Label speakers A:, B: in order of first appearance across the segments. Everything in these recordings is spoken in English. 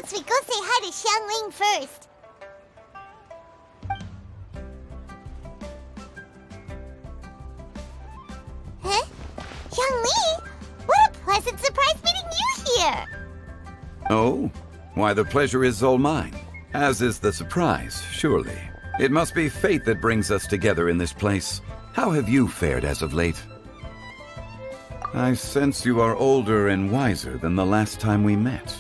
A: suppose we go say hi to Xiangling first. Huh? Xiangling? What a pleasant surprise meeting you here!
B: Oh? Why, the pleasure is all mine. As is the surprise, surely. It must be fate that brings us together in this place. How have you fared as of late? I sense you are older and wiser than the last time we met.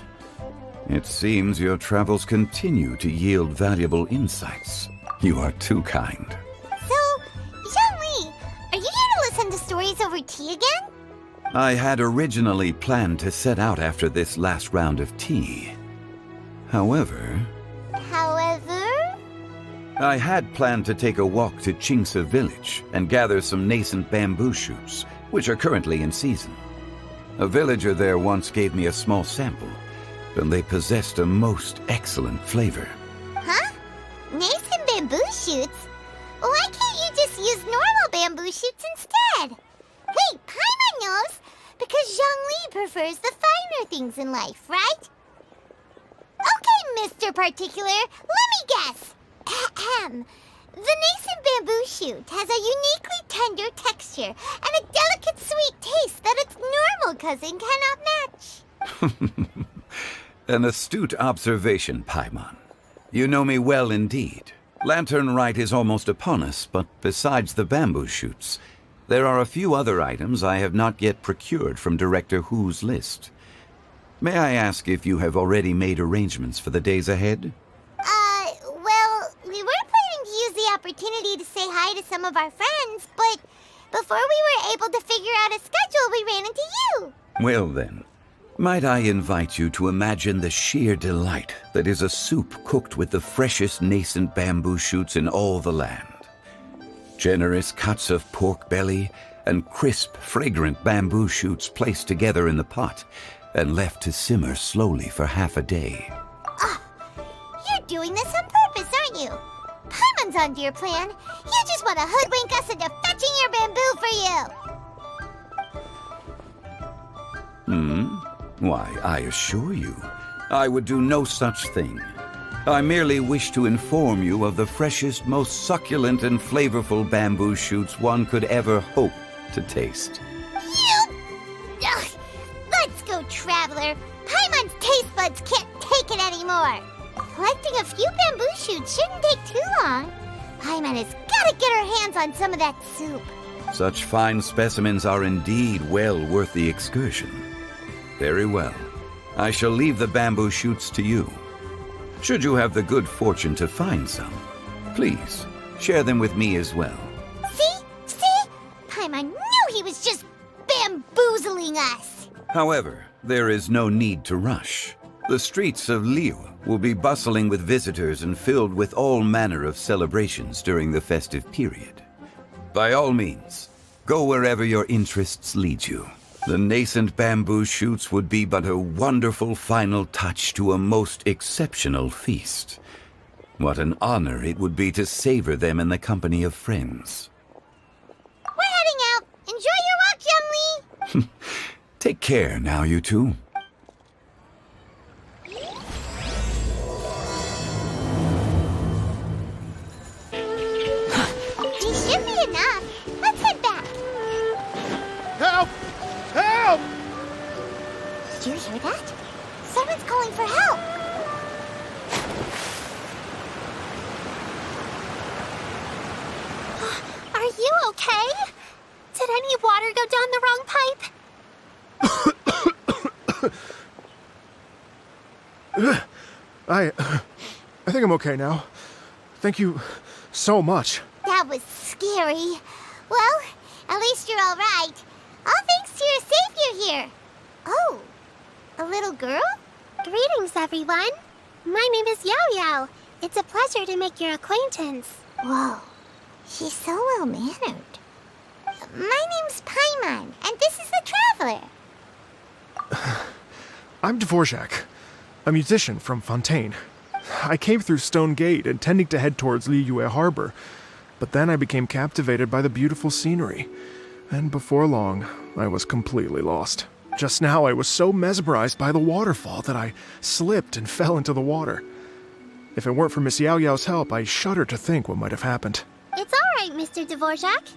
B: It seems your travels continue to yield valuable insights. You are too kind.
A: So, Xiangling, are you here to listen to stories over tea again?
B: I had originally planned to set out after this last round of tea. However, I had planned to take a walk to Chimes village and gather some nascent bamboo shoots, which are currently in season. A villager there once gave me a small sample, and they possessed a most excellent flavor.
A: Huh? Nascent bamboo shoots? Why can't you just use normal bamboo shoots instead? Wait, Paimon knows! Because Zhongli prefers the finer things in life, right? Okay, Mr. Particular, let me guess. Ahem. The nascent bamboo shoot has a uniquely tender texture and a delicate sweet taste that its normal cousin cannot match.
B: An astute observation, Paimon. You know me well indeed. Lantern Rite is almost upon us, but besides the bamboo shoots, there are a few other items I have not yet procured from Director Hu's list. May I ask if you have already made arrangements for the days ahead?
A: Well, we were planning to use the opportunity to say hi to some of our friends, but before we were able to figure out a schedule, we ran into you.
B: Well then, might I invite you to imagine the sheer delight that is a soup cooked with the freshest nascent bamboo shoots in all the land. Generous cuts of pork belly and crisp, fragrant bamboo shoots placed together in the pot and left to simmer slowly for half a day.
A: You're doing this on purpose, aren't you? Paimon's onto your plan. You just want to hoodwink us into fetching your bamboo for you.
B: Why, I assure you, I would do no such thing. I merely wish to inform you of the freshest, most succulent and flavorful bamboo shoots one could ever hope to taste.
A: Ugh. Let's go, Traveler. Paimon's taste buds can't take it anymore. Collecting a few bamboo shoots shouldn't take too long. Paimon has got to get her hands on some of that soup.
B: Such fine specimens are indeed well worth the excursion. Very well. I shall leave the bamboo shoots to you. Should you have the good fortune to find some, please share them with me as well.
A: See? Paimon knew he was just bamboozling us.
B: However, there is no need to rush. The streets of Liyue will be bustling with visitors and filled with all manner of celebrations during the festive period. By all means, go wherever your interests lead you. The nascent bamboo shoots would be but a wonderful final touch to a most exceptional feast. What an honor it would be to savor them in the company of friends.
A: We're heading out. Enjoy your walk, Youngly.
B: Take care now, you two.
A: These should be enough. Let's head back.
C: Help! Help!
A: Did you hear that? Someone's calling for help. Are you okay? Did any water go down the wrong pipe?
C: I think I'm okay now. Thank you so much.
A: That was scary. Well, at least you're all right. All thanks to your savior here. Oh, a little girl? Greetings, everyone. My name is Yaoyao. It's a pleasure to make your acquaintance. Whoa, she's so well-mannered. My name's Paimon, and this is the Traveler.
C: I'm Dvorak, a musician from Fontaine. I came through Stone Gate intending to head towards Liyue Harbor, but then I became captivated by the beautiful scenery, and before long, I was completely lost. Just now I was so mesmerized by the waterfall that I slipped and fell into the water. If it weren't for Miss Yaoyao's help, I shudder to think what might have happened.
A: It's all right, Mr. Dvorak.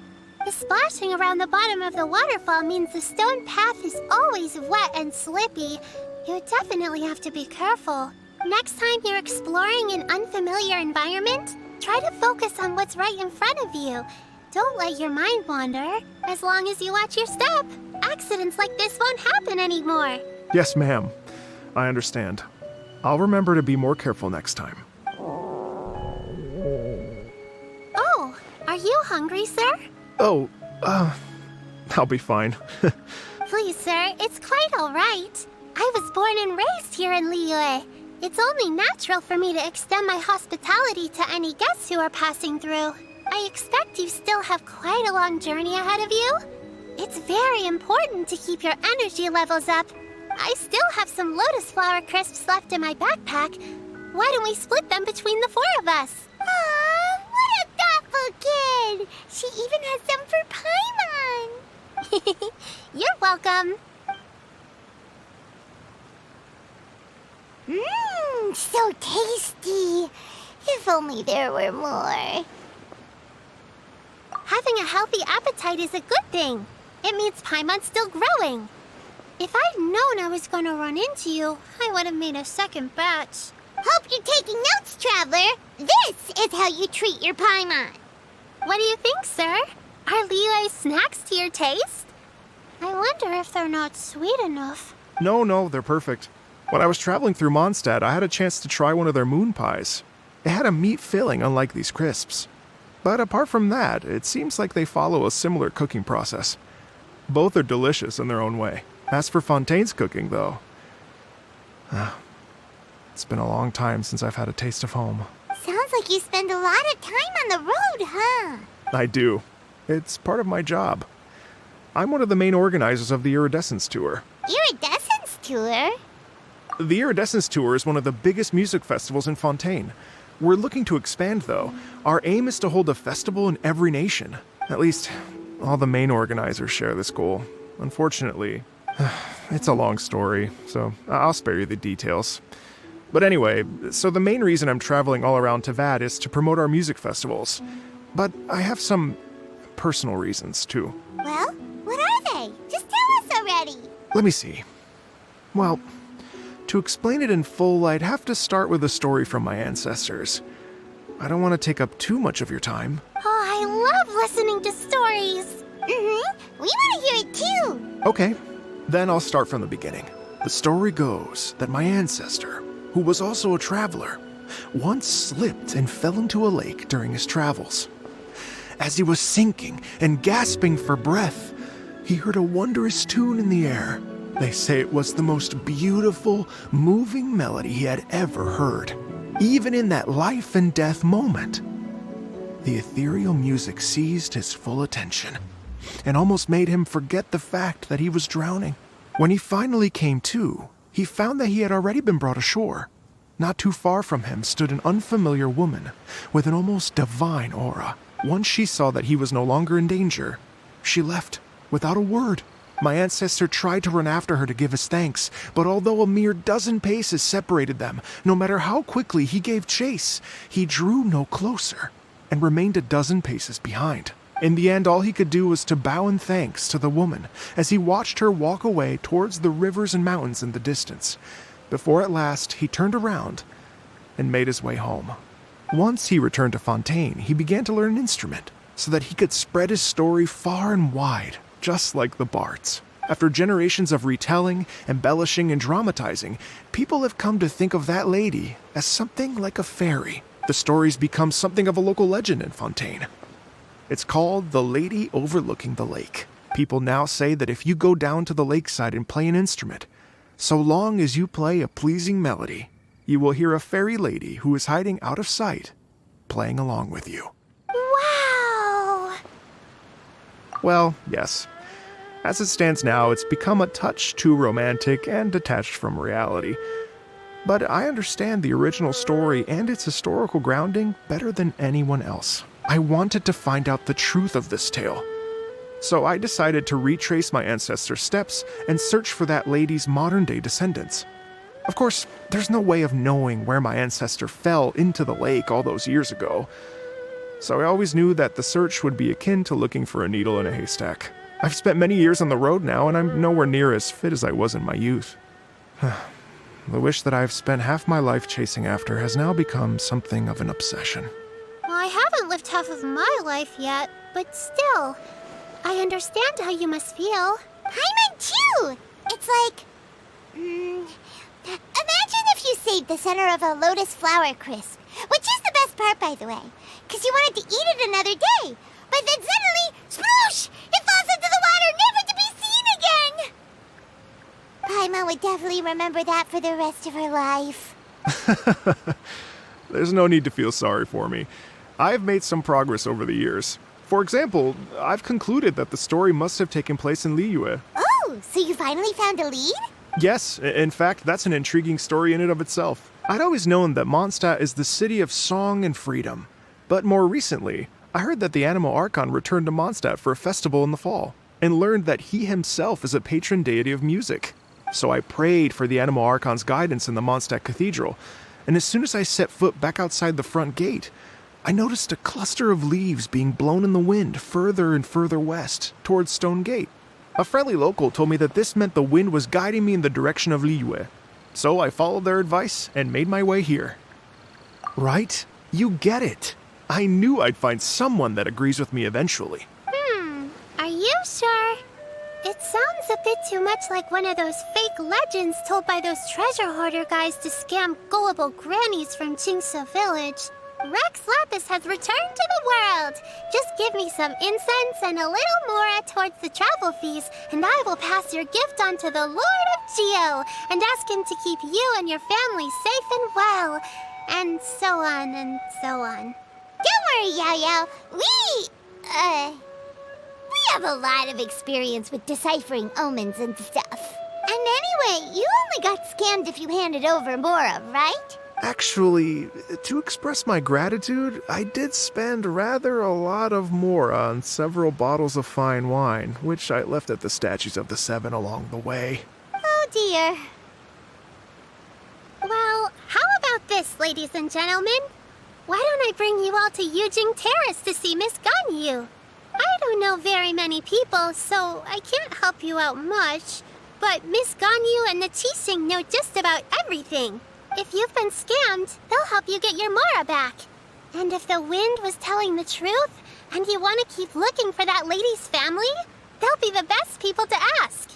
A: The splashing around the bottom of the waterfall means the stone path is always wet and slippy. You definitely have to be careful. Next time you're exploring an unfamiliar environment, try to focus on what's right in front of you. Don't let your mind wander. As long as you watch your step, accidents like this won't happen anymore.
C: Yes, ma'am. I understand. I'll remember to be more careful next time.
A: Oh, are you hungry, sir?
C: Oh, I'll be fine.
A: Please, sir, it's quite all right. I was born and raised here in Liyue. It's only natural for me to extend my hospitality to any guests who are passing through. I expect you still have quite a long journey ahead of you. It's very important to keep your energy levels up. I still have some lotus flower crisps left in my backpack. Why don't we split them between the 4 of us? Aw, what a thoughtful kid! She even has some for Paimon! You're welcome. Mmm, so tasty. If only there were more. Having a healthy appetite is a good thing. It means Paimon's still growing. If I'd known I was going to run into you, I would have made a second batch. Hope you're taking notes, Traveler. This is how you treat your Paimon. What do you think, sir? Are Liyue snacks to your taste? I wonder if they're not sweet enough.
C: No, they're perfect. When I was traveling through Mondstadt, I had a chance to try one of their moon pies. It had a meat filling, unlike these crisps. But apart from that, it seems like they follow a similar cooking process. Both are delicious in their own way. As for Fontaine's cooking, though, it's been a long time since I've had a taste of home.
A: Sounds like you spend a lot of time on the road, huh?
C: I do. It's part of my job. I'm one of the main organizers of the Iridescence Tour.
A: Iridescence Tour?
C: The Iridescence Tour is one of the biggest music festivals in Fontaine. We're looking to expand, though. Our aim is to hold a festival in every nation. At least, all the main organizers share this goal. Unfortunately, it's a long story, so I'll spare you the details. But anyway, so the main reason I'm traveling all around Tavad is to promote our music festivals. But I have some personal reasons, too.
A: Well, what are they? Just tell us already.
C: Let me see. Well, to explain it in full, I'd have to start with a story from my ancestors. I don't want to take up too much of your time.
A: Oh, I love listening to stories. We want to hear it too.
C: Okay, then I'll start from the beginning. The story goes that my ancestor, who was also a traveler, once slipped and fell into a lake during his travels. As he was sinking and gasping for breath, he heard a wondrous tune in the air. They say it was the most beautiful, moving melody he had ever heard. Even in that life and death moment, the ethereal music seized his full attention and almost made him forget the fact that he was drowning. When he finally came to, he found that he had already been brought ashore. Not too far from him stood an unfamiliar woman with an almost divine aura. Once she saw that he was no longer in danger, she left without a word. My ancestor tried to run after her to give his thanks, but although a mere dozen paces separated them, no matter how quickly he gave chase, he drew no closer and remained a dozen paces behind. In the end, all he could do was to bow in thanks to the woman as he watched her walk away towards the rivers and mountains in the distance, before at last he turned around and made his way home. Once he returned to Fontaine, he began to learn an instrument so that he could spread his story far and wide, just like the bards. After generations of retelling, embellishing, and dramatizing, people have come to think of that lady as something like a fairy. The story's become something of a local legend in Fontaine. It's called the Lady Overlooking the Lake. People now say that if you go down to the lakeside and play an instrument, so long as you play a pleasing melody, you will hear a fairy lady who is hiding out of sight, playing along with you.
A: Wow!
C: Well, yes. As it stands now, it's become a touch too romantic and detached from reality. But I understand the original story and its historical grounding better than anyone else. I wanted to find out the truth of this tale. So I decided to retrace my ancestors' steps and search for that lady's modern-day descendants. Of course, there's no way of knowing where my ancestor fell into the lake all those years ago, so I always knew that the search would be akin to looking for a needle in a haystack. I've spent many years on the road now, and I'm nowhere near as fit as I was in my youth. The wish that I've spent half my life chasing after has now become something of an obsession.
A: Well, I haven't lived half of my life yet, but still, I understand how you must feel. Paimon too! It's like... imagine if you saved the center of a lotus flower crisp, which is the best part, by the way, because you wanted to eat it another day. But then suddenly, sploosh! It falls into the water, never to be seen again! Paimon would definitely remember that for the rest of her life.
C: There's no need to feel sorry for me. I've made some progress over the years. For example, I've concluded that the story must have taken place in Liyue.
A: Oh, so you finally found a lead?
C: Yes, in fact, that's an intriguing story in and of itself. I'd always known that Mondstadt is the city of song and freedom. But more recently, I heard that the Animal Archon returned to Mondstadt for a festival in the fall, and learned that he himself is a patron deity of music. So I prayed for the Animal Archon's guidance in the Mondstadt Cathedral, and as soon as I set foot back outside the front gate, I noticed a cluster of leaves being blown in the wind further and further west, towards Stone Gate. A friendly local told me that this meant the wind was guiding me in the direction of Liyue. So I followed their advice and made my way here. Right? You get it. I knew I'd find someone that agrees with me eventually.
A: Are you sure? It sounds a bit too much like one of those fake legends told by those treasure hoarder guys to scam gullible grannies from Jingsa Village. Rex Lapis has returned to the world. Just give me some incense and a little more towards the travel fees, and I will pass your gift on to the Lord of Geo and ask him to keep you and your family safe and well. And so on and so on. Don't worry, Yaoyao. We have a lot of experience with deciphering omens and stuff. And anyway, you only got scammed if you handed over Mora, right?
C: Actually, to express my gratitude, I did spend rather a lot of Mora on several bottles of fine wine, which I left at the Statues of the Seven along the way.
A: Oh dear. Well, how about this, ladies and gentlemen? Why don't I bring you all to Yujing Terrace to see Miss Ganyu? I don't know very many people, so I can't help you out much. But Miss Ganyu and the Qixing know just about everything. If you've been scammed, they'll help you get your Mora back. And if the wind was telling the truth, and you want to keep looking for that lady's family, they'll be the best people to ask.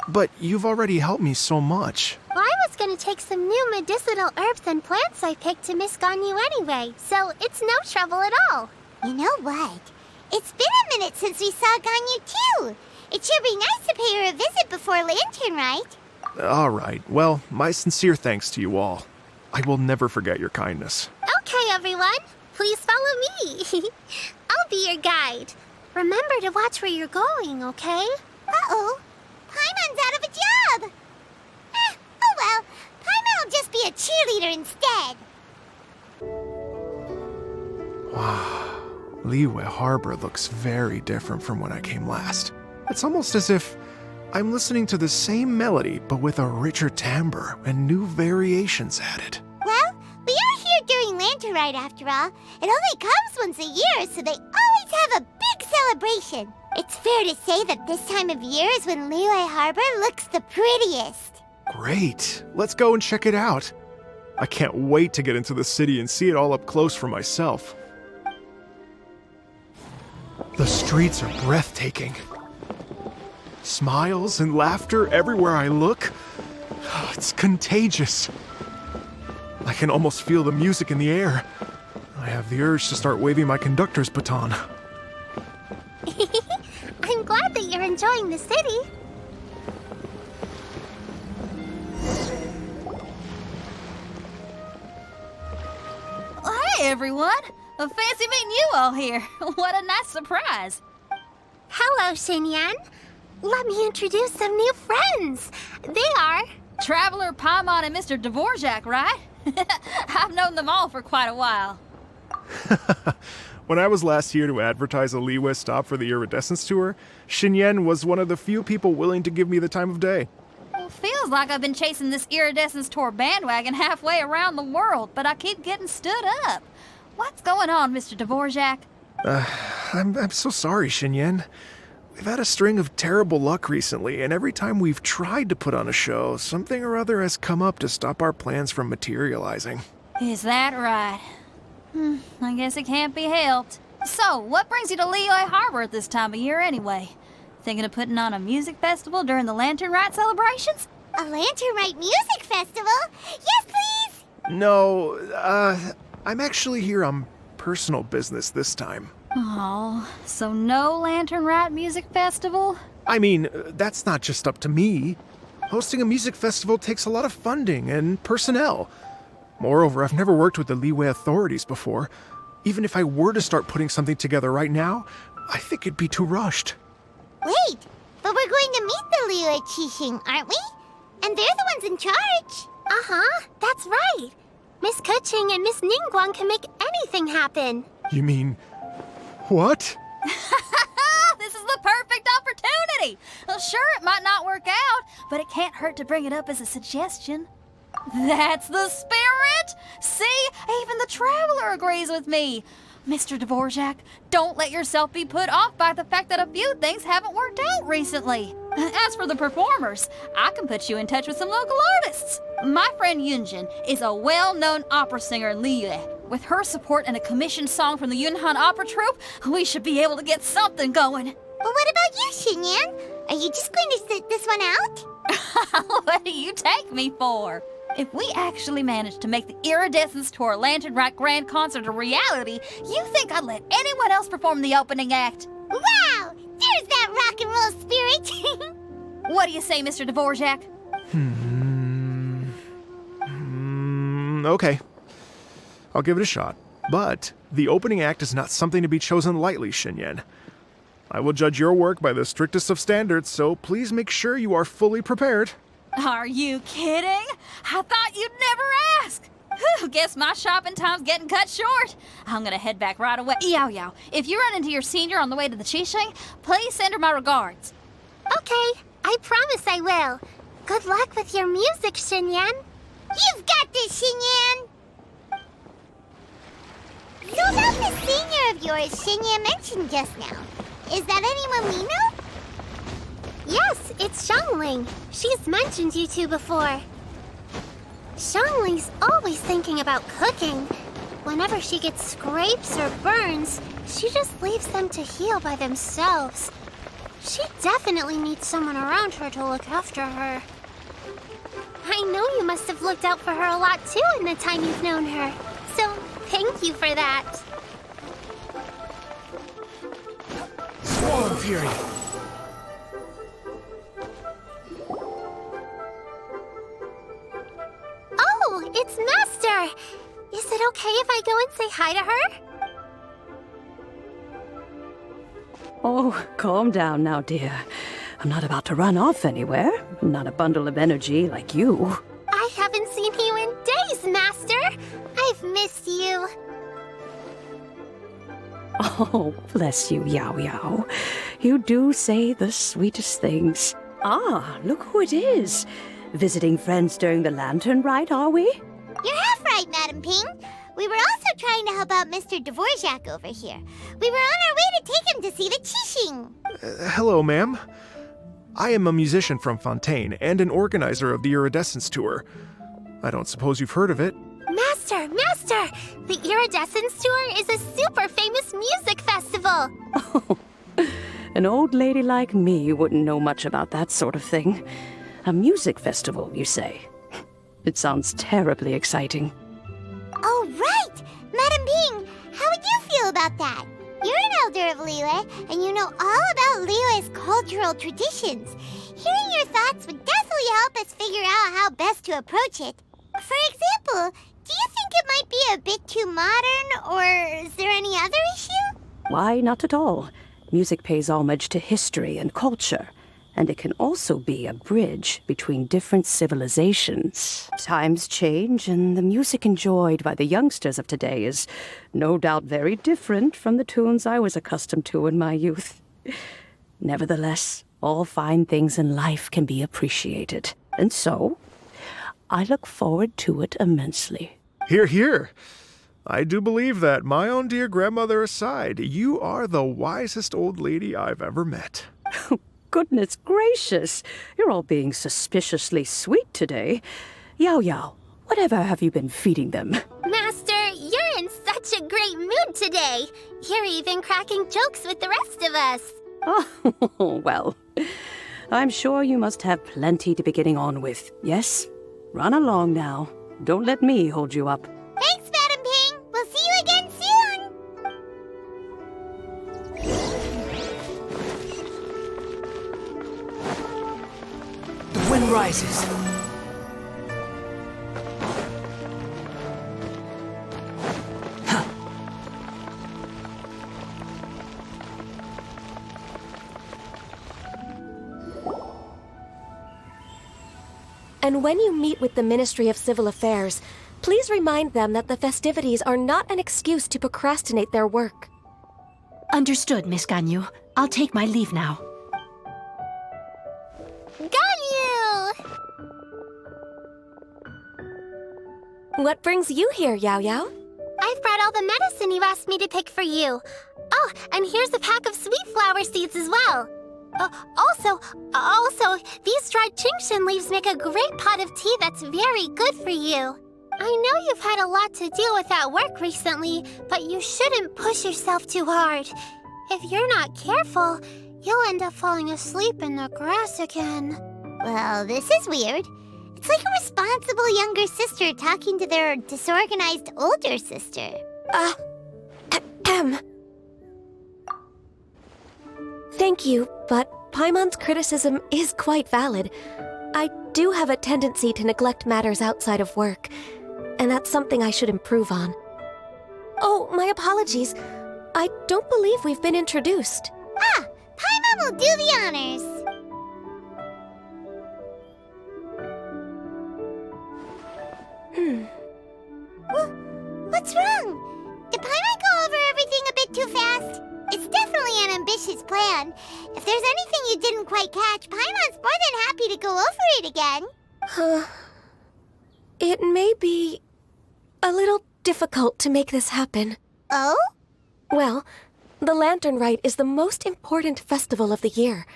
C: But you've already helped me so much.
A: Well, I was going to take some new medicinal herbs and plants I picked to Miss Ganyu anyway, so it's no trouble at all. You know what? It's been a minute since we saw Ganyu too. It should be nice to pay her a visit before Lantern, right?
C: All right. Well, my sincere thanks to you all. I will never forget your kindness.
A: Okay, everyone. Please follow me. I'll be your guide. Remember to watch where you're going, okay? Uh-oh. Paimon's out of a job. Oh well. Paimon will just be a cheerleader instead.
C: Wow. Liyue Harbor looks very different from when I came last. It's almost as if I'm listening to the same melody, but with a richer timbre and new variations added.
A: Well, we are here during Lantern Rite after all. It only comes once a year, so they always have a big celebration. It's fair to say that this time of year is when Liyue Harbor looks the prettiest.
C: Great. Let's go and check it out. I can't wait to get into the city and see it all up close for myself. The streets are breathtaking. Smiles and laughter everywhere I look. It's contagious. I can almost feel the music in the air. I have the urge to start waving my conductor's baton.
A: I'm glad that you're enjoying the city.
D: Hey, everyone. Fancy meeting you all here. What a nice surprise.
A: Hello, Xinyan. Let me introduce some new friends. They are...
D: Traveler, Paimon, and Mr. Dvorak, right? I've known them all for quite a while.
C: When I was last here to advertise a Liyue stop for the Iridescence Tour, Xinyan was one of the few people willing to give me the time of day.
D: Well, feels like I've been chasing this Iridescence Tour bandwagon halfway around the world, but I keep getting stood up. What's going on, Mr. Dvorak?
C: I'm so sorry, Xinyan. We've had a string of terrible luck recently, and every time we've tried to put on a show, something or other has come up to stop our plans from materializing.
D: Is that right? I guess it can't be helped. So, what brings you to Liyue Harbor at this time of year anyway? Thinking of putting on a music festival during the Lantern Rite celebrations?
A: A Lantern Rite music festival? Yes, please!
C: No, I'm actually here on personal business this time.
D: Oh, so no Lantern Rite music festival?
C: I mean, that's not just up to me. Hosting a music festival takes a lot of funding and personnel. Moreover, I've never worked with the Liyue authorities before. Even if I were to start putting something together right now, I think it'd be too rushed.
A: Wait, but we're going to meet the Liyue Qixing, aren't we? And they're the ones in charge.
E: Uh-huh, that's right. Miss Keqing and Miss Ningguang can make anything happen.
C: You mean... what?
D: This is the perfect opportunity! Well, sure, it might not work out, but it can't hurt to bring it up as a suggestion. That's the spirit! See, even the Traveler agrees with me. Mr. Dvorak, don't let yourself be put off by the fact that a few things haven't worked out recently. As for the performers, I can put you in touch with some local artists. My friend Yunjin is a well-known opera singer in Liyue. With her support and a commissioned song from the Yunhan Opera Troupe, we should be able to get something going.
A: Well, what about you, Xinyan? Are you just going to sit this one out?
D: What do you take me for? If we actually manage to make the Iridescence Tour Lantern Rite Grand Concert a reality, you think I'd let anyone else perform the opening act?
A: Wow! There's that rock and roll spirit!
D: What do you say, Mr. Dvorak?
C: Okay. I'll give it a shot. But the opening act is not something to be chosen lightly, Xinyan. I will judge your work by the strictest of standards, so please make sure you are fully prepared.
D: Are you kidding? I thought you'd never ask. Whew, guess my shopping time's getting cut short. I'm gonna head back right away. Yaoyao, if you run into your senior on the way to the Qixing, please send her my regards.
E: Okay, I promise I will. Good luck with your music, Xinyan.
A: You've got this, Xinyan! So about the senior of yours Xinyan mentioned just now, is that anyone we know?
E: Yes, it's Xiangling. She's mentioned you two before. Xiangling's always thinking about cooking. Whenever she gets scrapes or burns, she just leaves them to heal by themselves. She definitely needs someone around her to look after her. I know you must have looked out for her a lot too in the time you've known her. So, thank you for that.
C: Swarm Fury!
E: Oh, it's Master! Is it okay if I go and say hi to her?
F: Oh, calm down now, dear. I'm not about to run off anywhere. I'm not a bundle of energy like you.
E: I haven't seen you in days, Master! I've missed you.
F: Oh, bless you, Yaoyao. You do say the sweetest things. Ah, look who it is. Visiting friends during the Lantern Rite, are we?
A: You're half right, Madam Ping. We were also trying to help out Mr. Dvorak over here. We were on our way to take him to see the Qixing.
C: Hello, ma'am. I am a musician from Fontaine and an organizer of the Iridescence Tour. I don't suppose you've heard of it.
E: Master! The Iridescence Tour is a super famous music festival!
F: Oh, an old lady like me wouldn't know much about that sort of thing. A music festival, you say? It sounds terribly exciting.
A: Oh, right! Madam Ping, how would you feel about that? You're an elder of Liyue, and you know all about Liyue's cultural traditions. Hearing your thoughts would definitely help us figure out how best to approach it. For example, do you think it might be a bit too modern, or is there any other issue?
F: Why, not at all. Music pays homage to history and culture. And it can also be a bridge between different civilizations. Times change, and the music enjoyed by the youngsters of today is no doubt very different from the tunes I was accustomed to in my youth. Nevertheless, all fine things in life can be appreciated. And so, I look forward to it immensely.
C: Hear, hear. I do believe that, my own dear grandmother aside, you are the wisest old lady I've ever met.
F: Goodness gracious, you're all being suspiciously sweet today. Yaoyao, whatever have you been feeding them?
E: Master, you're in such a great mood today. You're even cracking jokes with the rest of us.
F: Oh, well, I'm sure you must have plenty to be getting on with. Yes? Run along now. Don't let me hold you up.
A: Thanks, Madam Ping. We'll see you again soon.
G: The wind rises.
H: And when you meet with the Ministry of Civil Affairs, please remind them that the festivities are not an excuse to procrastinate their work.
I: Understood, Miss Ganyu. I'll take my leave now.
E: Ganyu!
H: What brings you here, Yaoyao?
E: I've brought all the medicine you asked me to pick for you. Oh, and here's a pack of sweet flower seeds as well. Also, these dried Chingshin leaves make a great pot of tea that's very good for you. I know you've had a lot to deal with at work recently, but you shouldn't push yourself too hard. If you're not careful, you'll end up falling asleep in the grass again.
A: Well, this is weird. It's like a responsible younger sister talking to their disorganized older sister.
H: Thank you, but Paimon's criticism is quite valid. I do have a tendency to neglect matters outside of work, and that's something I should improve on. Oh, my apologies. I don't believe we've been introduced.
A: Ah, Paimon will do the honors. What's wrong? Did Paimon go over everything a bit too fast? It's definitely an ambitious plan. If there's anything you didn't quite catch, Paimon's more than happy to go over it again.
H: It may be a little difficult to make this happen.
A: Oh?
H: Well, the Lantern Rite is the most important festival of the year.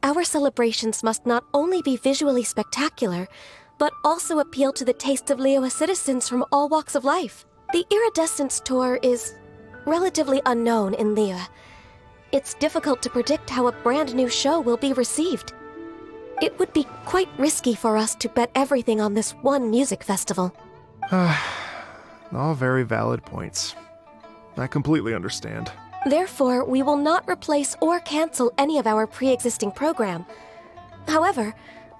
H: Our celebrations must not only be visually spectacular, but also appeal to the tastes of Liyue citizens from all walks of life. The Iridescence Tour is relatively unknown in Liyue. It's difficult to predict how a brand new show will be received. It would be quite risky for us to bet everything on this one music festival.
C: All very valid points. I completely understand.
H: Therefore, we will not replace or cancel any of our pre-existing program. However,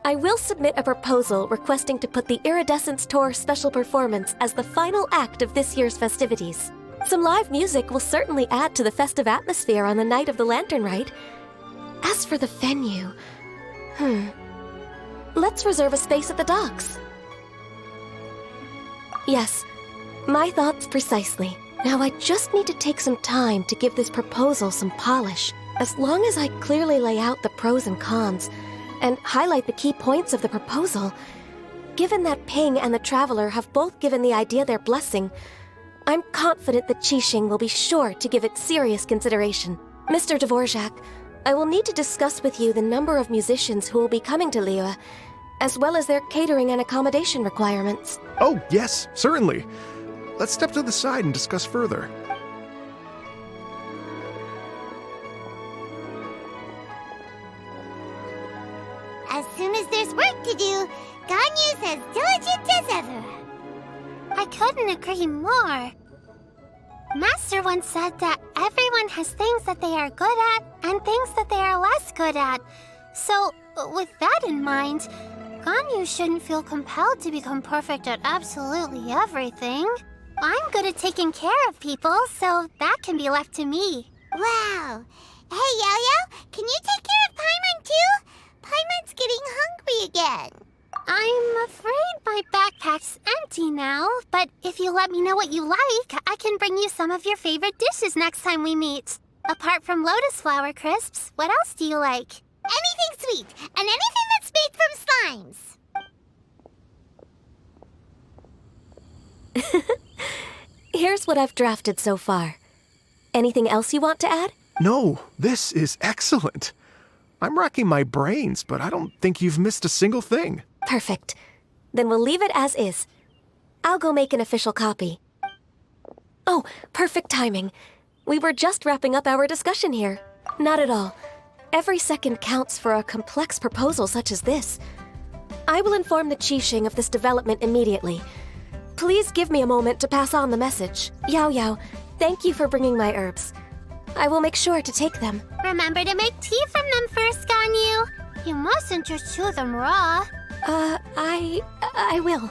H: I will submit a proposal requesting to put the Iridescence Tour special performance as the final act of this year's festivities. Some live music will certainly add to the festive atmosphere on the night of the Lantern Rite. As for the venue, let's reserve a space at the docks. Yes, my thoughts precisely. Now I just need to take some time to give this proposal some polish. As long as I clearly lay out the pros and cons, and highlight the key points of the proposal, given that Ping and the Traveler have both given the idea their blessing, I'm confident that Qixing will be sure to give it serious consideration. Mr. Dvorak, I will need to discuss with you the number of musicians who will be coming to Liyue, as well as their catering and accommodation requirements.
C: Oh, yes, certainly. Let's step to the side and discuss further.
A: As soon as there's work to do, Ganyu's as diligent as ever.
E: I couldn't agree more. Master once said that everyone has things that they are good at and things that they are less good at. So, with that in mind, Ganyu shouldn't feel compelled to become perfect at absolutely everything. I'm good at taking care of people, so that can be left to me.
A: Wow. Hey, Yaoyao, can you take care of Paimon too? Paimon's getting hungry again.
E: I'm afraid my backpack's empty now, but if you let me know what you like, I can bring you some of your favorite dishes next time we meet. Apart from lotus flower crisps, what else do you like?
A: Anything sweet, and anything that's made from slimes.
H: Here's what I've drafted so far. Anything else you want to add?
C: No, this is excellent. I'm racking my brains, but I don't think you've missed a single thing.
H: Perfect. Then we'll leave it as is. I'll go make an official copy. Oh, perfect timing. We were just wrapping up our discussion here. Not at all. Every second counts for a complex proposal such as this. I will inform the Qixing of this development immediately. Please give me a moment to pass on the message. Yaoyao, thank you for bringing my herbs. I will make sure to take them.
E: Remember to make tea from them first, Ganyu. You mustn't just chew them raw.
H: I will.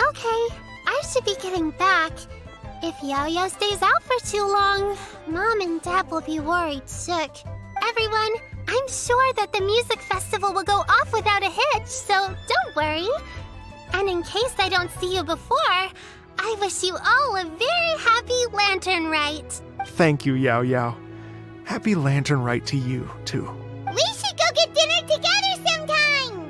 E: Okay, I should be getting back. If Yaoyao stays out for too long, Mom and Dad will be worried sick. Everyone, I'm sure that the music festival will go off without a hitch, so don't worry. And in case I don't see you before, I wish you all a very happy Lantern Rite.
C: Thank you, Yaoyao. Happy Lantern Rite to you, too.
A: We should go get dinner together sometime!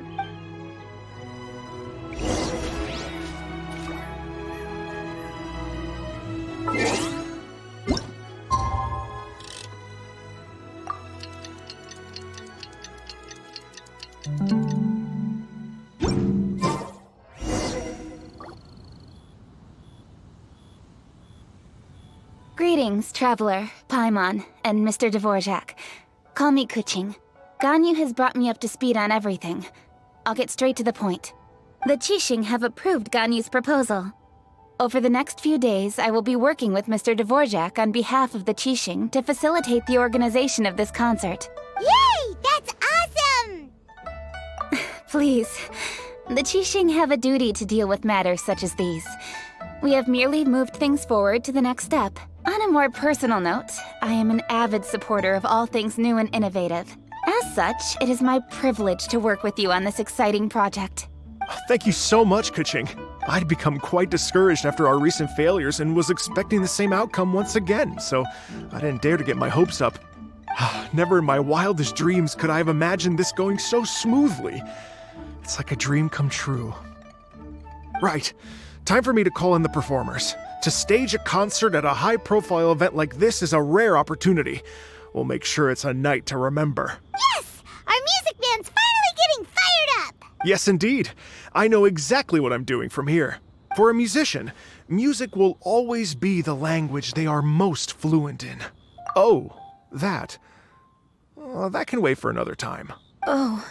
J: Greetings, Traveler, Paimon, and Mr. Dvorak. Call me Kuching. Ganyu has brought me up to speed on everything. I'll get straight to the point. The Qixing have approved Ganyu's proposal. Over the next few days, I will be working with Mr. Dvorak on behalf of the Qixing to facilitate the organization of this concert.
A: Yay! That's awesome!
J: Please. The Qixing have a duty to deal with matters such as these. We have merely moved things forward to the next step. On a more personal note, I am an avid supporter of all things new and innovative. As such, it is my privilege to work with you on this exciting project.
C: Thank you so much, Kuching. I'd become quite discouraged after our recent failures and was expecting the same outcome once again, so I didn't dare to get my hopes up. Never in my wildest dreams could I have imagined this going so smoothly. It's like a dream come true. Right. Time for me to call in the performers. To stage a concert at a high-profile event like this is a rare opportunity. We'll make sure it's a night to remember.
A: Yes! Our music band's finally getting fired up!
C: Yes, indeed. I know exactly what I'm doing from here. For a musician, music will always be the language they are most fluent in. Oh, that. That can wait for another time.
H: Oh.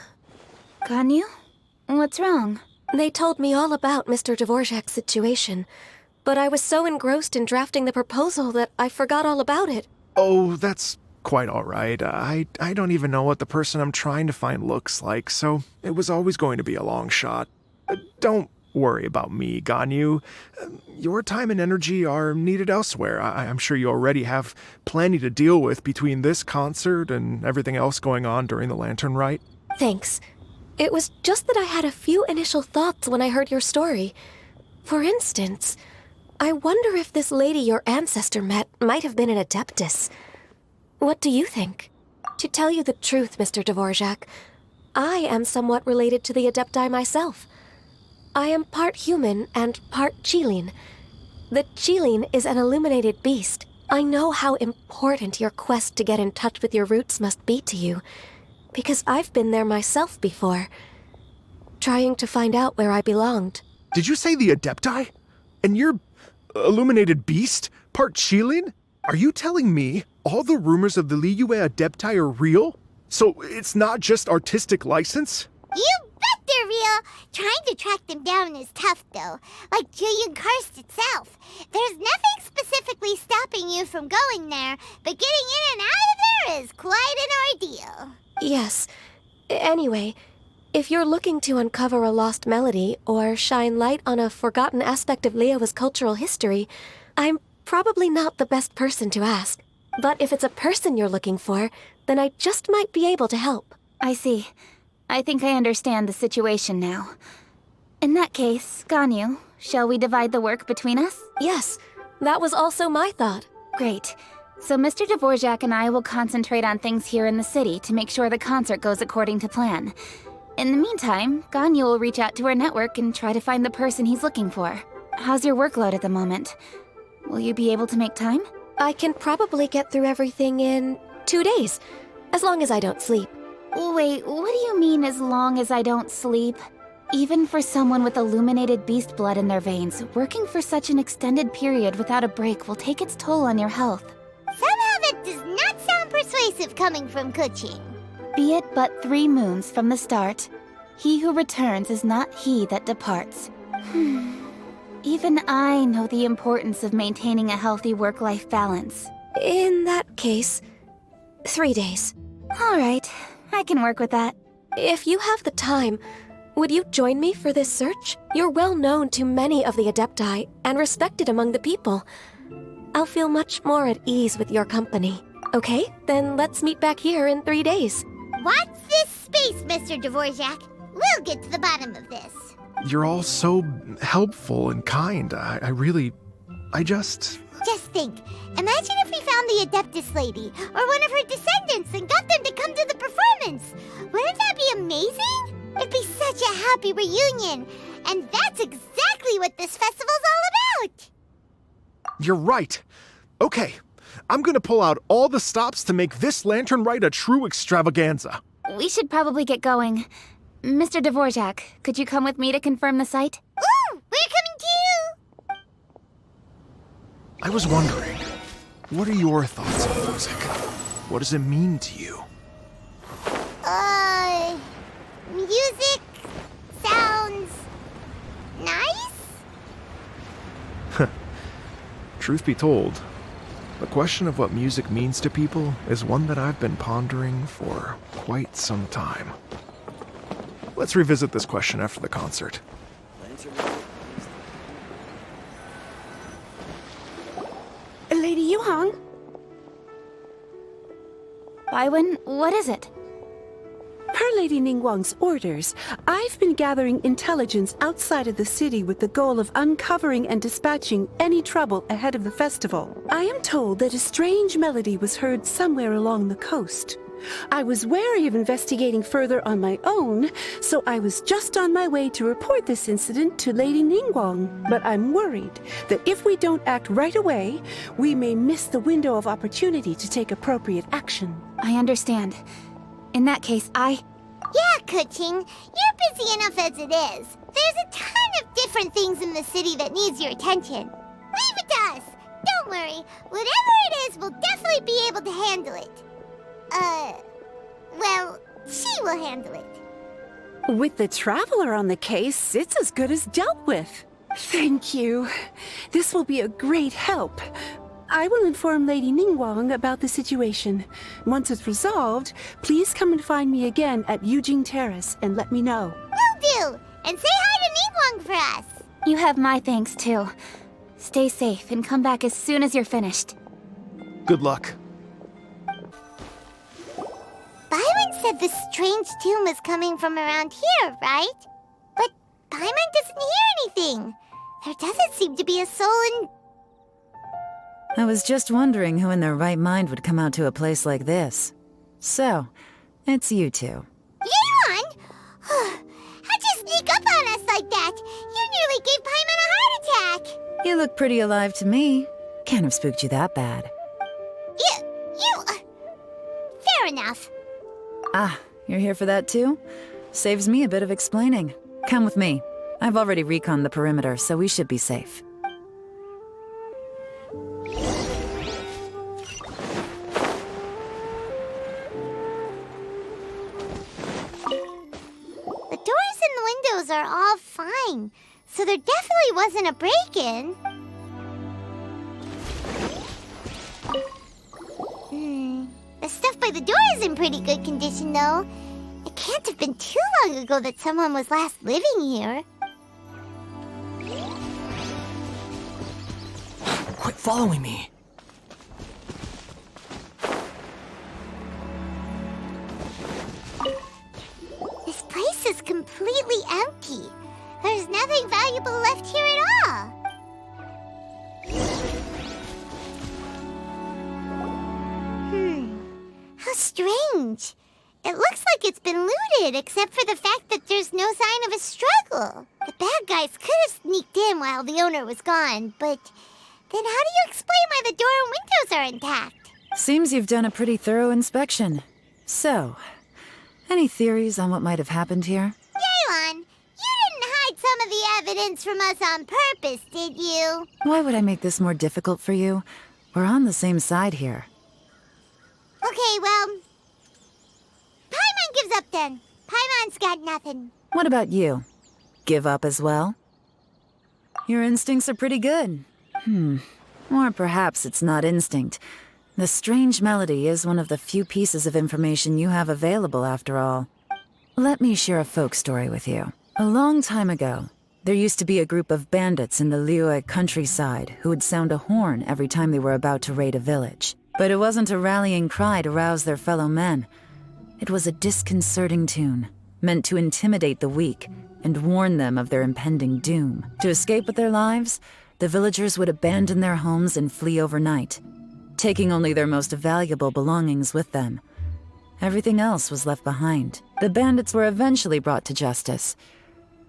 J: Ganyu? What's wrong?
H: They told me all about Mr. Dvorak's situation, but I was so engrossed in drafting the proposal that I forgot all about it.
C: Oh, that's quite all right. I don't even know what the person I'm trying to find looks like, so it was always going to be a long shot. Don't worry about me, Ganyu. Your time and energy are needed elsewhere. I'm sure you already have plenty to deal with between this concert and everything else going on during the Lantern Rite.
H: Thanks. It was just that I had a few initial thoughts when I heard your story. For instance, I wonder if this lady your ancestor met might have been an Adeptus. What do you think? To tell you the truth, Mr. Dvorak, I am somewhat related to the Adepti myself. I am part human and part Qilin. The Qilin is an illuminated beast. I know how important your quest to get in touch with your roots must be to you, because I've been there myself before, trying to find out where I belonged.
C: Did you say the Adepti? And you're illuminated beast? Part Qilin? Are you telling me all the rumors of the Liyue Adepti are real? So it's not just artistic license?
A: You bet they're real! Trying to track them down is tough, though. Like Julian Karst itself. There's nothing specifically stopping you from going there, but getting in and out of there is quite an ordeal.
H: Yes. Anyway, if you're looking to uncover a lost melody or shine light on a forgotten aspect of Liyue's cultural history, I'm probably not the best person to ask. But if it's a person you're looking for, then I just might be able to help.
J: I see. I think I understand the situation now. In that case, Ganyu, shall we divide the work between us?
H: Yes, that was also my thought.
J: Great. So Mr. Dvorak and I will concentrate on things here in the city to make sure the concert goes according to plan. In the meantime, Ganyu will reach out to her network and try to find the person he's looking for. How's your workload at the moment? Will you be able to make time?
H: I can probably get through everything in 2 days, as long as I don't sleep.
J: Wait, what do you mean as long as I don't sleep? Even for someone with illuminated beast blood in their veins, working for such an extended period without a break will take its toll on your health.
A: Somehow that does not sound persuasive coming from Kuching.
J: Be it but 3 moons from the start, he who returns is not he that departs. Even I know the importance of maintaining a healthy work-life balance.
H: In that case, 3 days.
J: All right, I can work with that.
H: If you have the time, would you join me for this search? You're well known to many of the Adepti and respected among the people. I'll feel much more at ease with your company. Okay, then let's meet back here in 3 days.
A: Watch this space, Mr. Dvorak. We'll get to the bottom of this.
C: You're all so helpful and kind. I just...
A: Just think, imagine if we found the Adeptus lady, or one of her descendants, and got them to come to the performance. Wouldn't that be amazing? It'd be such a happy reunion. And that's exactly what this festival's all about.
C: You're right. Okay, I'm gonna pull out all the stops to make this Lantern Rite a true extravaganza.
J: We should probably get going. Mr. Dvorak, could you come with me to confirm the site?
A: Ooh, we're coming too!
C: I was wondering, what are your thoughts on music? What does it mean to you?
A: Music sounds nice?
C: Truth be told, the question of what music means to people is one that I've been pondering for quite some time. Let's revisit this question after the concert.
I: Lady Yuhang?
J: Baiwen, what is it?
I: Per Lady Ningguang's orders, I've been gathering intelligence outside of the city with the goal of uncovering and dispatching any trouble ahead of the festival. I am told that a strange melody was heard somewhere along the coast. I was wary of investigating further on my own, so I was just on my way to report this incident to Lady Ningguang. But I'm worried that if we don't act right away, we may miss the window of opportunity to take appropriate action.
J: I understand. In that case,
A: Yeah, Kuching, you're busy enough as it is. There's a ton of different things in the city that needs your attention. Leave it to us. Don't worry. Whatever it is, we'll definitely be able to handle it. Well, she will handle it.
I: With the Traveler on the case, it's as good as dealt with. Thank you. This will be a great help. I will inform Lady Ningguang about the situation. Once it's resolved, please come and find me again at Yujing Terrace and let me know.
A: Will do! And say hi to Ningguang for us!
J: you have my thanks too. Stay safe and come back as soon as you're finished.
C: Good luck.
A: Byron said the strange tune was coming from around here, right? But Paimon doesn't hear anything. There doesn't seem to be a soul in...
K: I was just wondering who in their right mind would come out to a place like this. So, it's you two.
A: Yeon! How'd you sneak up on us like that? You nearly gave Paimon a heart attack!
K: You look pretty alive to me. Can't have spooked you that bad.
A: Fair enough.
K: Ah, you're here for that too? Saves me a bit of explaining. Come with me. I've already reconned the perimeter, so we should be safe.
A: The doors and the windows are all fine, so there definitely wasn't a break-in. The stuff by the door is in pretty good condition, though. It can't have been too long ago that someone was last living here.
G: Quit following me.
A: This completely empty. There's nothing valuable left here at all. How strange. It looks like it's been looted, except for the fact that there's no sign of a struggle. The bad guys could have sneaked in while the owner was gone, but then how do you explain why the door and windows are intact?
K: Seems you've done a pretty thorough inspection. So, any theories on what might have happened here?
A: Yaylon, you didn't hide some of the evidence from us on purpose, did you?
K: Why would I make this more difficult for you? We're on the same side here.
A: Okay, well, Paimon gives up then. Paimon's got nothing.
K: What about you? Give up as well? Your instincts are pretty good. Or perhaps it's not instinct. The strange melody is one of the few pieces of information you have available, after all. Let me share a folk story with you. A long time ago, there used to be a group of bandits in the Liyue countryside who would sound a horn every time they were about to raid a village. But it wasn't a rallying cry to rouse their fellow men. It was a disconcerting tune, meant to intimidate the weak and warn them of their impending doom. To escape with their lives, the villagers would abandon their homes and flee overnight, taking only their most valuable belongings with them. Everything else was left behind. The bandits were eventually brought to justice,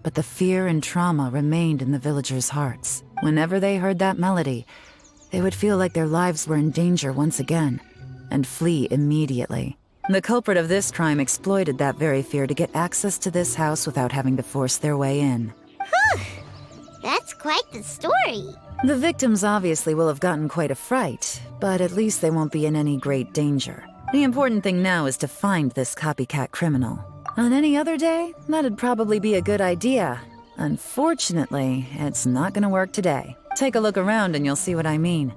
K: but the fear and trauma remained in the villagers' hearts. Whenever they heard that melody, they would feel like their lives were in danger once again, and flee immediately. The culprit of this crime exploited that very fear to get access to this house without having to force their way in.
A: Whew! That's quite the story.
K: The victims obviously will have gotten quite a fright, but at least they won't be in any great danger. The important thing now is to find this copycat criminal. On any other day, that'd probably be a good idea. Unfortunately, it's not gonna work today. Take a look around and you'll see what I mean.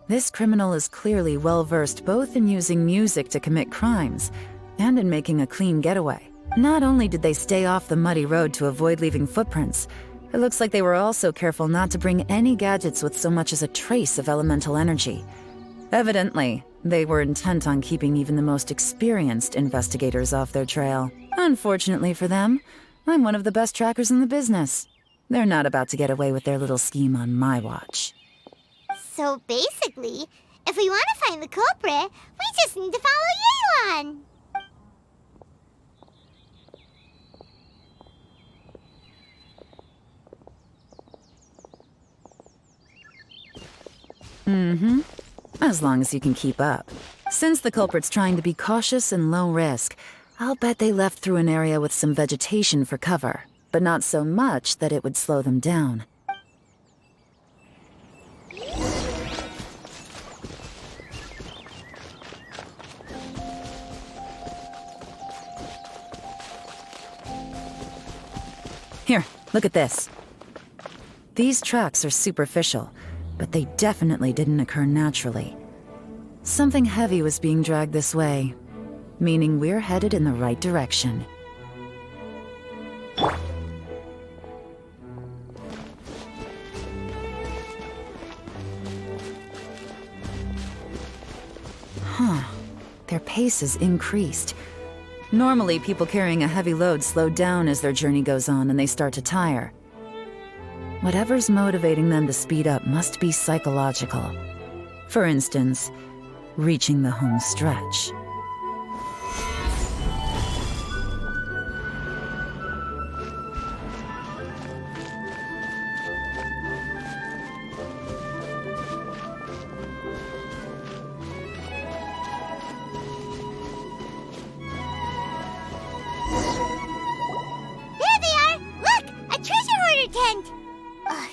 K: This criminal is clearly well-versed both in using music to commit crimes and in making a clean getaway. Not only did they stay off the muddy road to avoid leaving footprints, it looks like they were also careful not to bring any gadgets with so much as a trace of elemental energy. Evidently, they were intent on keeping even the most experienced investigators off their trail. Unfortunately for them, I'm one of the best trackers in the business. They're not about to get away with their little scheme on my watch.
A: So basically, if we want to find the culprit, we just need to follow Yaylon.
K: As long as you can keep up. Since the culprit's trying to be cautious and low risk, I'll bet they left through an area with some vegetation for cover, but not so much that it would slow them down. Here, look at this. These tracks are superficial, but they definitely didn't occur naturally. Something heavy was being dragged this way, meaning we're headed in the right direction. Their pace has increased. Normally, people carrying a heavy load slow down as their journey goes on and they start to tire. Whatever's motivating them to speed up must be psychological. For instance, reaching the home stretch.
A: There they are! Look! A treasure hoarder tent! Ugh,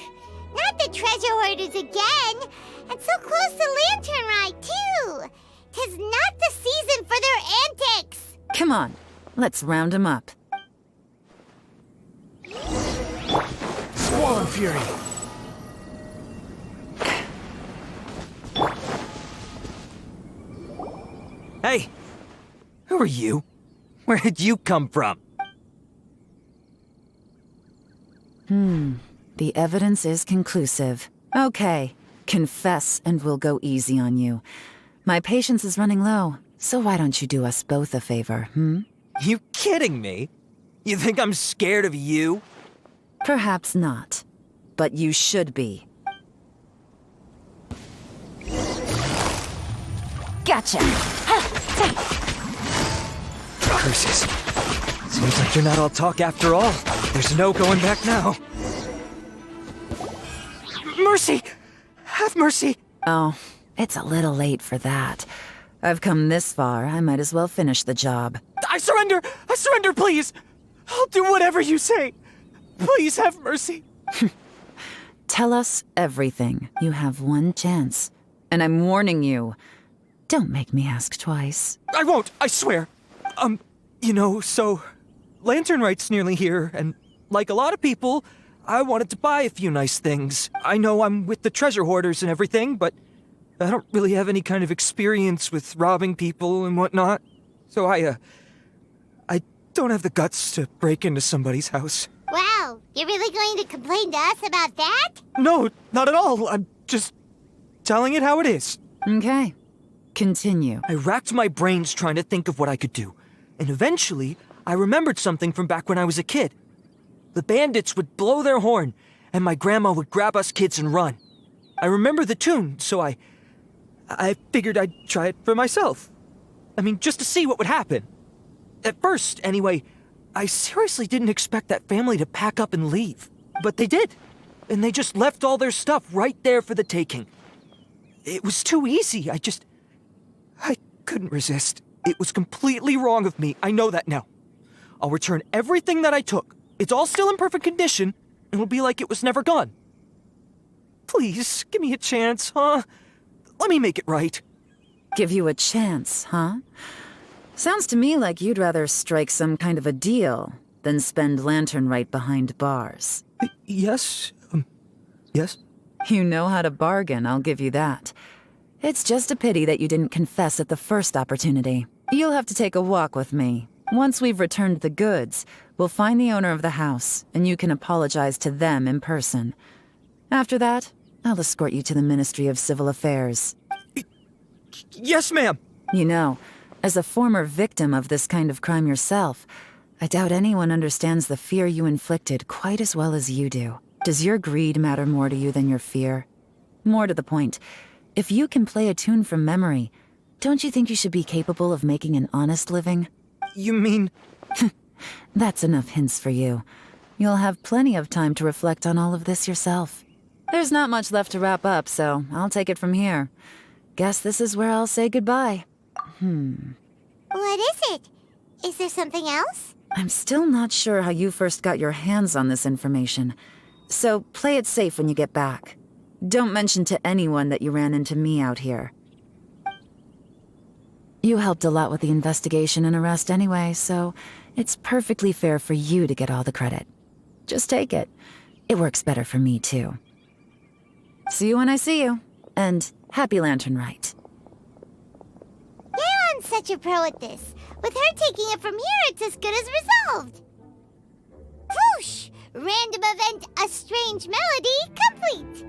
A: not the treasure hoarders again! And so close to Lantern Ride, too! 'Tis not the season for their antics!
K: Come on, let's round them up.
C: Squall and Fury!
G: Hey! Who are you? Where did you come from?
K: The evidence is conclusive. Okay, confess and we'll go easy on you. My patience is running low, so why don't you do us both a favor,
G: You kidding me? You think I'm scared of you?
K: Perhaps not, but you should be.
D: Gotcha.
G: Curses. Seems like you're not all talk after all. There's no going back now. Mercy! Have mercy!
K: Oh, it's a little late for that. I've come this far, I might as well finish the job.
G: I surrender! I surrender, please! I'll do whatever you say. Please have mercy.
K: Tell us everything. You have one chance. And I'm warning you. Don't make me ask twice.
G: I won't, I swear. So Lantern Rite's nearly here, and like a lot of people, I wanted to buy a few nice things. I know I'm with the treasure hoarders and everything, but I don't really have any kind of experience with robbing people and whatnot. So I don't have the guts to break into somebody's house.
A: Wow, you're really going to complain to us about that?
G: No, not at all. I'm just telling it how it is.
K: Okay. Continue.
G: I racked my brains trying to think of what I could do. And eventually, I remembered something from back when I was a kid. The bandits would blow their horn, and my grandma would grab us kids and run. I remember the tune, so I figured I'd try it for myself. I mean, just to see what would happen. At first, anyway, I seriously didn't expect that family to pack up and leave. But they did. And they just left all their stuff right there for the taking. It was too easy. I couldn't resist. It was completely wrong of me. I know that now. I'll return everything that I took. It's all still in perfect condition, and it'll be like it was never gone. Please, give me a chance, huh? Let me make it right.
K: Give you a chance, huh? Sounds to me like you'd rather strike some kind of a deal than spend Lantern Rite behind bars.
G: Yes? Yes?
K: You know how to bargain, I'll give you that. It's just a pity that you didn't confess at the first opportunity. You'll have to take a walk with me. Once we've returned the goods, we'll find the owner of the house, and you can apologize to them in person. After that, I'll escort you to the Ministry of Civil Affairs.
G: Yes, ma'am!
K: You know, as a former victim of this kind of crime yourself, I doubt anyone understands the fear you inflicted quite as well as you do. Does your greed matter more to you than your fear? More to the point, if you can play a tune from memory, don't you think you should be capable of making an honest living?
G: You mean...
K: That's enough hints for you. You'll have plenty of time to reflect on all of this yourself. There's not much left to wrap up, so I'll take it from here. Guess this is where I'll say goodbye.
A: What is it? Is there something else?
K: I'm still not sure how you first got your hands on this information, so play it safe when you get back. Don't mention to anyone that you ran into me out here. You helped a lot with the investigation and arrest anyway, so it's perfectly fair for you to get all the credit. Just take it. It works better for me, too. See you when I see you, and happy Lantern Rite.
A: Yaoyang's such a pro at this. With her taking it from here, it's as good as resolved. Whoosh! Random event, a strange melody, complete!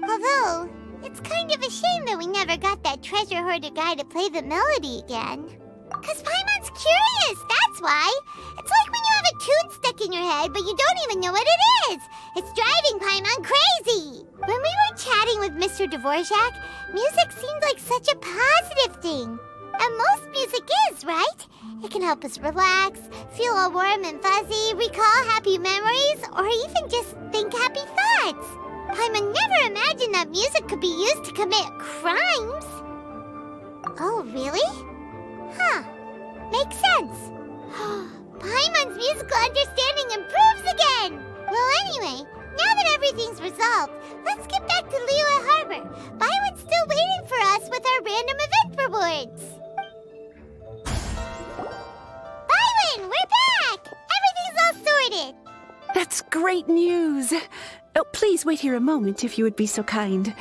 A: Although, it's kind of a shame that we never got that treasure hoarder guy to play the melody again. 'Cause Paimon's curious, that's why. It's like when you have a tune stuck in your head, but you don't even know what it is. It's driving Paimon crazy. When we were chatting with Mr. Dvorak, music seemed like such a positive thing. And most music is, right? It can help us relax, feel all warm and fuzzy, recall happy memories, or even just think happy thoughts. Paimon never imagined that music could be used to commit crimes. Oh, really? Huh. Makes sense. Paimon's musical understanding improves again! Well, anyway, now that everything's resolved, let's get back to Liyue Harbor. Byron's still waiting for us with our random event rewards. Byron, we're back! Everything's all sorted!
I: That's great news! Oh, please wait here a moment if you would be so kind.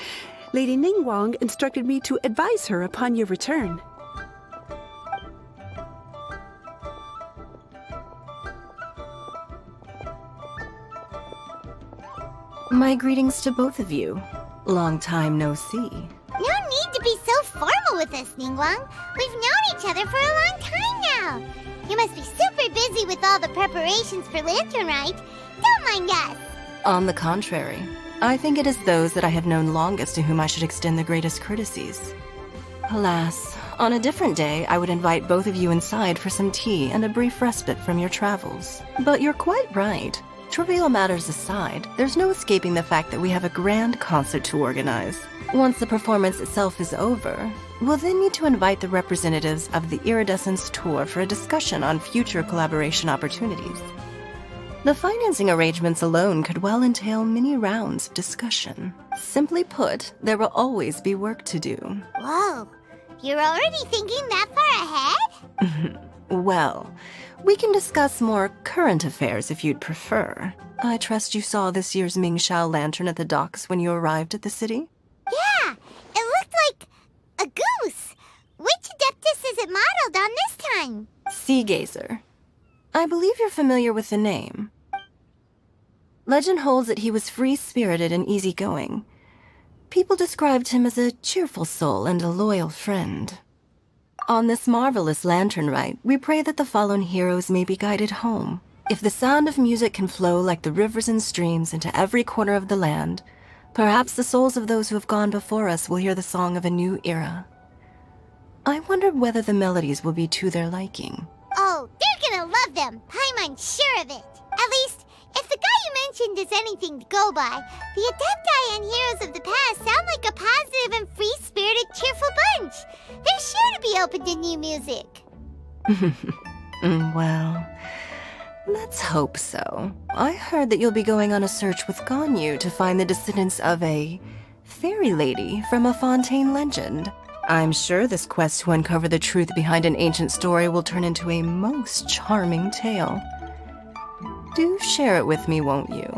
I: Lady Ningguang instructed me to advise her upon your return.
L: My greetings to both of you. Long time no see.
A: No need to be so formal with us, Ningguang. We've known each other for a long time now. You must be super busy with all the preparations for Lantern Rite. Don't mind us.
L: On the contrary, I think it is those that I have known longest to whom I should extend the greatest courtesies. Alas, on a different day, I would invite both of you inside for some tea and a brief respite from your travels. But you're quite right. Trivial matters aside, there's no escaping the fact that we have a grand concert to organize. Once the performance itself is over, we'll then need to invite the representatives of the Iridescence Tour for a discussion on future collaboration opportunities. The financing arrangements alone could well entail many rounds of discussion. Simply put, there will always be work to do.
A: Whoa, you're already thinking that far ahead?
L: Well, we can discuss more current affairs if you'd prefer. I trust you saw this year's Mingxiao lantern at the docks when you arrived at the city?
A: Yeah, it looked like a goose. Which Adeptus is it modeled on this time?
L: Sea Gazer. I believe you're familiar with the name. Legend holds that he was free-spirited and easygoing. People described him as a cheerful soul and a loyal friend. On this marvelous lantern rite, we pray that the fallen heroes may be guided home. If the sound of music can flow like the rivers and streams into every corner of the land, perhaps the souls of those who have gone before us will hear the song of a new era. I wondered whether the melodies will be to their liking.
A: Oh, they're gonna love them. I'm sure of it. At least, if the guy you mentioned is anything to go by, the Adepti and heroes of the past sound like a positive and free-spirited, cheerful bunch. They're sure to be open to new music.
L: Well, let's hope so. I heard that you'll be going on a search with Ganyu to find the descendants of a fairy lady from a Fontaine legend. I'm sure this quest to uncover the truth behind an ancient story will turn into a most charming tale. Do share it with me, won't you?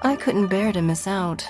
L: I couldn't bear to miss out.